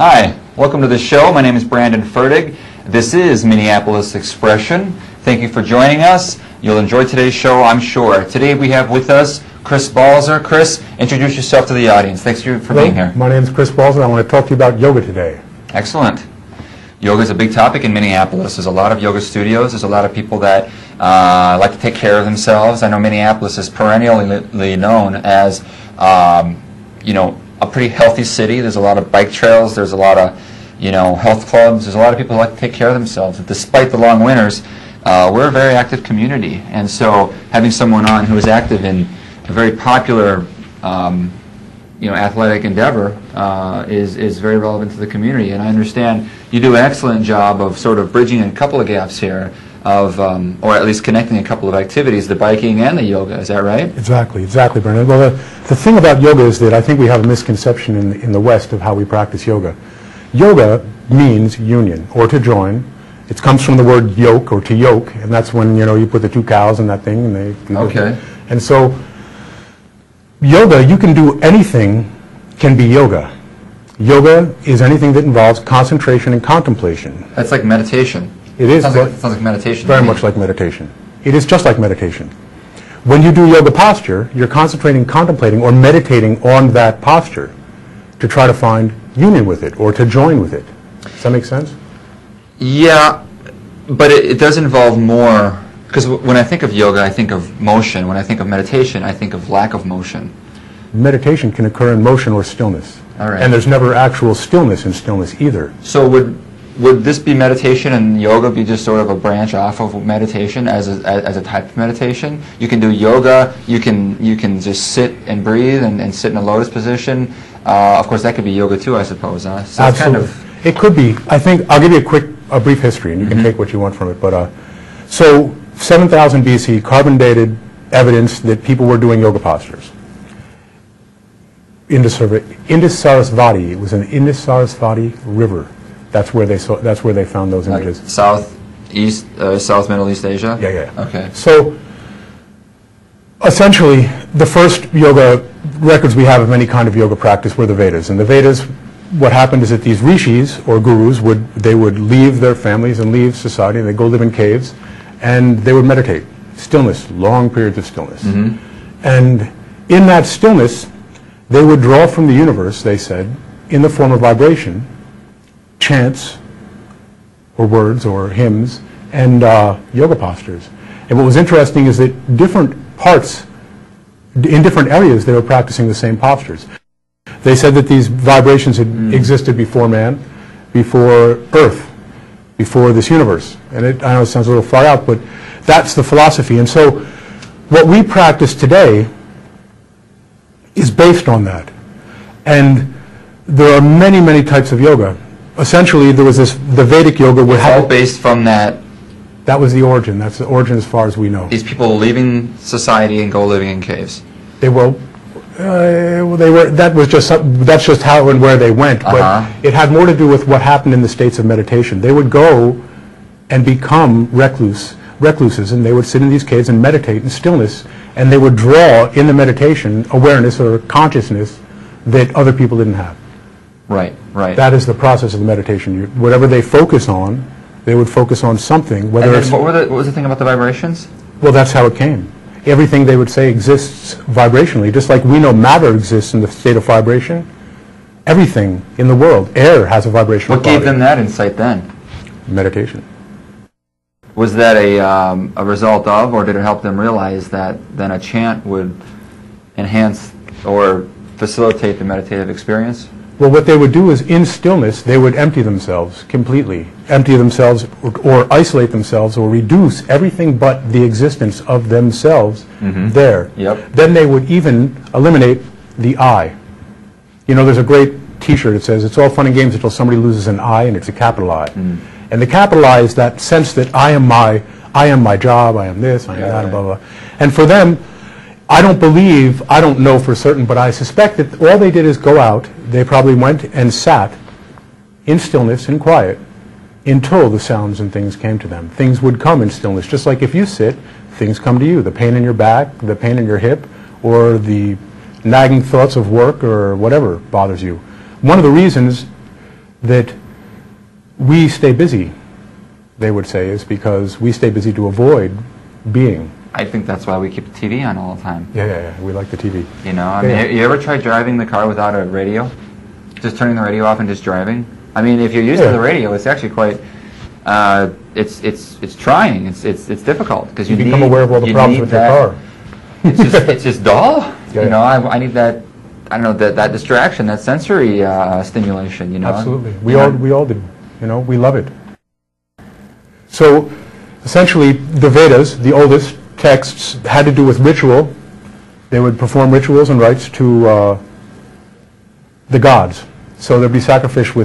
Hi, welcome to the show. My name is Brandon Fertig. This is Minneapolis Expression. Thank you for joining us. You'll enjoy today's show, I'm sure. Today we have with us Chris Balser. Chris, introduce yourself to the audience. Thanks for being here. My name is Chris Balser. I want to talk to you about yoga today. Excellent. Yoga is a big topic in Minneapolis. There's a lot of yoga studios. There's a lot of people that like to take care of themselves. I know Minneapolis is perennially known as, a pretty healthy city. There's a lot of bike trails. There's a lot of, health clubs. There's a lot of people who like to take care of themselves. Despite the long winters, we're a very active community. And so having someone on who is active in a very popular, athletic endeavor is very relevant to the community. And I understand you do an excellent job of sort of bridging a couple of gaps here of, or at least connecting a couple of activities, the biking and the yoga. Is that right? Exactly, Bernard. Well, the thing about yoga is that I think we have a misconception in the West of how we practice yoga. Yoga means union, or to join. It comes from the word yoke, or to yoke, and that's when, you put the two cows in that thing, and they do okay. And so, yoga, you can do anything can be yoga. Yoga is anything that involves concentration and contemplation. That's like meditation. It is. Sounds like meditation. Very much like meditation. It is just like meditation. When you do yoga posture, you're concentrating, contemplating, or meditating on that posture to try to find union with it or to join with it. Does that make sense? Yeah, but it does involve more, because when I think of yoga, I think of motion. When I think of meditation, I think of lack of motion. Meditation can occur in motion or stillness. All right. And there's never actual stillness in stillness either. So would this be meditation and yoga be just sort of a branch off of meditation as a type of meditation? You can do yoga, you can just sit and breathe and sit in a lotus position. Of course, that could be yoga too, I suppose. Huh? So absolutely. It could be. I think I'll give you a brief history, and you can take what you want from it. But so 7,000 BC, carbon dated evidence that people were doing yoga postures. Indus-Sarasvati. It was an Indus-Sarasvati river. That's where they found those images. Like South Middle East Asia? Yeah. Okay. So essentially, the first yoga records we have of any kind of yoga practice were the Vedas. And the Vedas, what happened is that these rishis or gurus would leave their families and leave society, and they'd go live in caves, and they would meditate. Stillness, long periods of stillness. And in that stillness, they would draw from the universe, they said, in the form of vibration, chants or words or hymns and yoga postures. And what was interesting is that different parts, in different areas, they were practicing the same postures. They said that these vibrations had existed before man, before Earth, before this universe. And I know it sounds a little far out, but that's the philosophy. And so what we practice today is based on that. And there are many, many types of yoga. Essentially, there was the Vedic yoga. It's all based from that. That was the origin. That's the origin as far as we know. These people leaving society and go living in caves. They were. That's just how and where they went. But it had more to do with what happened in the states of meditation. They would go and become recluses, and they would sit in these caves and meditate in stillness, and they would draw in the meditation awareness or consciousness that other people didn't have. Right. That is the process of the meditation. Whatever they focus on, they would focus on something. What was the thing about the vibrations? Well, that's how it came. Everything they would say exists vibrationally, just like we know matter exists in the state of vibration. Everything in the world, air has a vibrational quality. What gave them that insight then? Meditation. Was that a result of, or did it help them realize that then a chant would enhance or facilitate the meditative experience? Well, what they would do is, in stillness, they would empty themselves completely. Empty themselves or isolate themselves or reduce everything but the existence of themselves there. Yep. Then they would even eliminate the I. There's a great T-shirt that says, it's all fun and games until somebody loses an I, and it's a capital I. And the capital I is that sense that I am my job, I am this, I am that, blah, blah. And for them, I don't know for certain, but I suspect that all they did is go out. They probably went and sat in stillness, in quiet, until the sounds and things came to them. Things would come in stillness, just like if you sit, things come to you. The pain in your back, the pain in your hip, or the nagging thoughts of work or whatever bothers you. One of the reasons that we stay busy, they would say, is because we stay busy to avoid being. I think that's why we keep the TV on all the time. Yeah. We like the TV. You know, I mean, you ever try driving the car without a radio? Just turning the radio off and just driving? I mean, if you're used to the radio, it's actually quite, it's trying. It's difficult because you become aware of all the problems with your car. It's just dull. You know, I need that. I don't know, that distraction, that sensory stimulation. You know. Absolutely. We all do. You know, we love it. So, essentially, the Vedas, the oldest texts, had to do with ritual. They would perform rituals and rites to the gods. So there'd be sacrificial.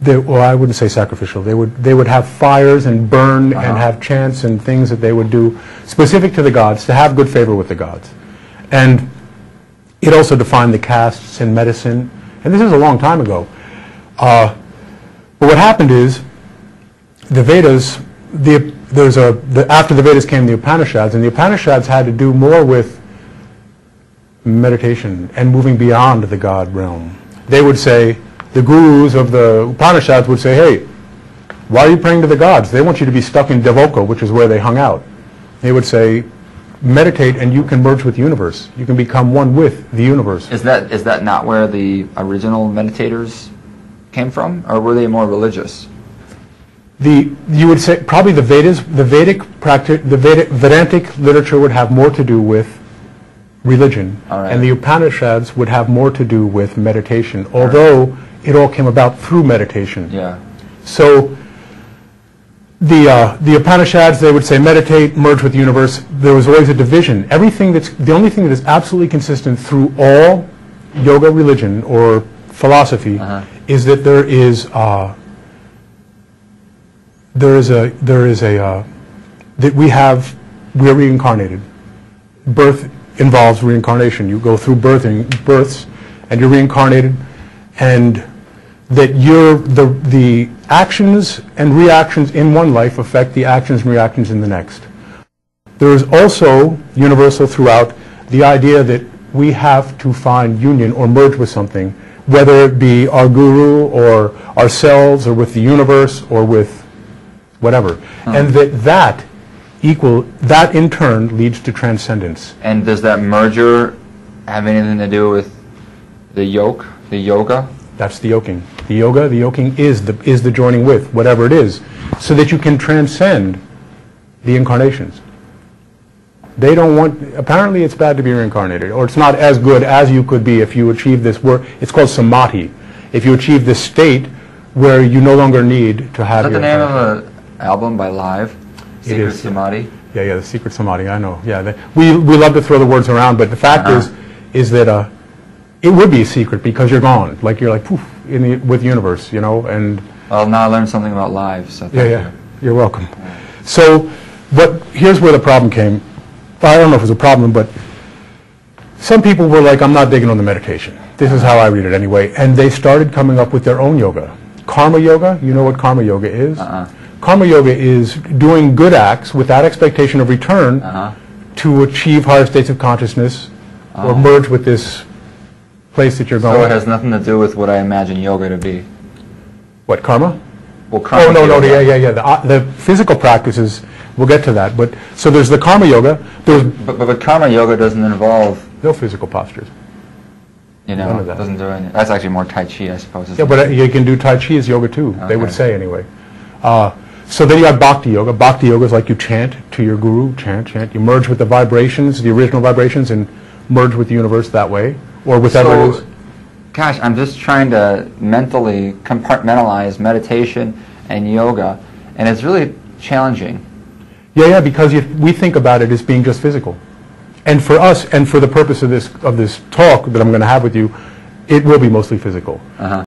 Well, I wouldn't say sacrificial. They would have fires and burn and have chants and things that they would do specific to the gods to have good favor with the gods. And it also defined the castes in medicine. And this is a long time ago. But what happened is the Vedas. After the Vedas came the Upanishads, and the Upanishads had to do more with meditation and moving beyond the God realm. They would say, the gurus of the Upanishads would say, hey, why are you praying to the gods? They want you to be stuck in Devoka, which is where they hung out. They would say, meditate and you can merge with the universe. You can become one with the universe. Is that not where the original meditators came from, or were they more religious? You would say probably the Vedas, the Vedantic literature would have more to do with religion, and the Upanishads would have more to do with meditation, although it all came about through meditation. Yeah. So the Upanishads, they would say meditate, merge with the universe. There was always a division. The only thing that is absolutely consistent through all yoga religion or philosophy is that we're reincarnated. Birth involves reincarnation. You go through births, and you're reincarnated, and that the actions and reactions in one life affect the actions and reactions in the next. There is also universal throughout the idea that we have to find union or merge with something, whether it be our guru or ourselves or with the universe or with whatever, and that in turn leads to transcendence. And does that merger have anything to do with the yoga? That's the yoking. The yoking is the joining with whatever it is, so that you can transcend the incarnations. They don't want. Apparently, it's bad to be reincarnated, or it's not as good as you could be if you achieve this work. It's called samadhi. If you achieve this state where you no longer need to have. Is that the name of an album by Live? Secret Samadhi? Yeah, the Secret Samadhi, I know. Yeah, we love to throw the words around, but the fact is that it would be a secret because you're gone. You're like poof with the universe, you know. And well, now I learned something about Live. So thank you. You're welcome. Yeah. So, here's where the problem came. I don't know if it was a problem, but some people were like, I'm not digging on the meditation. This is how I read it anyway. And they started coming up with their own yoga. Karma yoga, you know what karma yoga is? Karma yoga is doing good acts without expectation of return to achieve higher states of consciousness or merge with this place that you're going. So it has nothing to do with what I imagine yoga to be. What, karma? Well, karma yeah. The physical practices, we'll get to that. But so there's the karma yoga. But karma yoga doesn't involve no physical postures. You know, it doesn't do any. That's actually more Tai Chi, I suppose. Yeah, but you can do Tai Chi as yoga too. They would say anyway. So then you have Bhakti Yoga. Bhakti Yoga is like you chant to your guru, chant. You merge with the vibrations, the original vibrations, and merge with the universe that way, or whatever it is. Gosh, I'm just trying to mentally compartmentalize meditation and yoga, and it's really challenging. Yeah, because we think about it as being just physical. And for us, and for the purpose of this talk that I'm going to have with you, it will be mostly physical.